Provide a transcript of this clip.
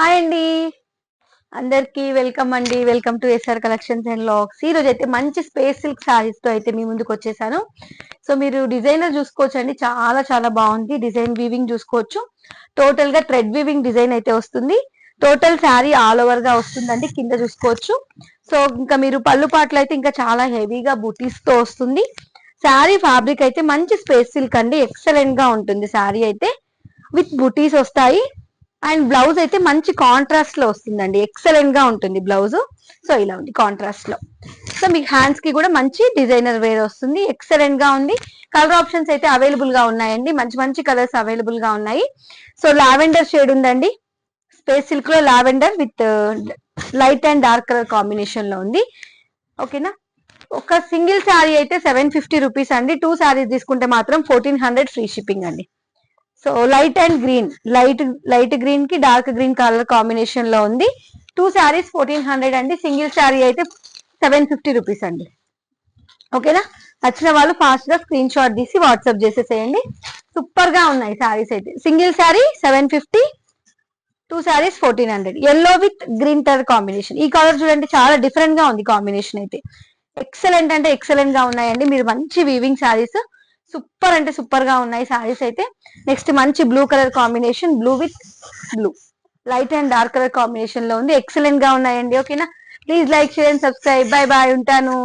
Hi అండి, అందరికి welcome అండి. Welcome to SR collections and లాక్స్. ఈ రోజు అయితే మంచి స్పేస్ సిల్క్ సారీస్ తో అయితే మీ ముందుకు వచ్చేసాను. సో మీరు డిజైనర్ చూసుకోవచ్చు అండి, చాలా చాలా బాగుంది. డిజైన్ వీవింగ్ చూసుకోవచ్చు. టోటల్ గా థ్రెడ్ వీవింగ్ డిజైన్ అయితే వస్తుంది. టోటల్ శారీ ఆల్ ఓవర్ గా వస్తుందండి, కింద చూసుకోవచ్చు. సో ఇంకా మీరు పళ్ళు పాటలు అయితే ఇంకా చాలా హెవీగా బూటీస్ తో వస్తుంది. శారీ ఫ్యాబ్రిక్ అయితే మంచి స్పేస్ సిల్క్ అండి, ఎక్సలెంట్ గా ఉంటుంది. శారీ అయితే విత్ బుటీస్ వస్తాయి. అండ్ బ్లౌజ్ అయితే మంచి కాంట్రాస్ట్ లో వస్తుందండి, ఎక్సలెంట్ గా ఉంటుంది బ్లౌజ్. సో ఇలా ఉంది కాంట్రాస్ట్ లో. సో మీకు హ్యాండ్స్ కి కూడా మంచి డిజైనర్ వేర్ వస్తుంది, ఎక్సలెంట్ గా ఉంది. కలర్ ఆప్షన్స్ అయితే అవైలబుల్ గా ఉన్నాయండి, మంచి మంచి కలర్స్ అవైలబుల్ గా ఉన్నాయి. సో లావెండర్ షేడ్ ఉందండి, స్పేస్ సిల్క్ లో lavender with light and dark colour combination లో ఉంది. ఓకేనా. ఒక సింగిల్ శారీ అయితే 750 రూపీస్ అండి. 2 శారీస్ తీసుకుంటే మాత్రం 1400 ఫ్రీ షిప్పింగ్ అండి. So light and green, light green కి డార్క్ గ్రీన్ కలర్ కాంబినేషన్ లో ఉంది. 2 శారీస్ 1400 అండి. సింగిల్ శారీ అయితే 750 రూపీస్ అండి. ఓకేనా. నచ్చిన వాళ్ళు ఫాస్ట్ గా స్క్రీన్ షాట్ తీసి వాట్సాప్ చేసేసేయండి. సూపర్ గా ఉన్నాయి శారీస్ అయితే. Single sari 750, 2 saris 1400. Yellow with green colour combination. ఈ కలర్ చూడండి, చాలా డిఫరెంట్ గా ఉంది కాంబినేషన్ అయితే. ఎక్సలెంట్ అంటే ఎక్సలెంట్ గా ఉన్నాయండి. మీరు మంచి వీవింగ్ శారీస్, సూపర్ అంటే సూపర్ గా ఉన్నాయి శారీస్ అయితే. నెక్స్ట్ మంచి blue colour combination, blue with blue, light and dark colour combination లో ఉంది. ఎక్సలెంట్ గా ఉన్నాయండి. ఓకేనా. Please like, share and subscribe. Bye bye, ఉంటాను.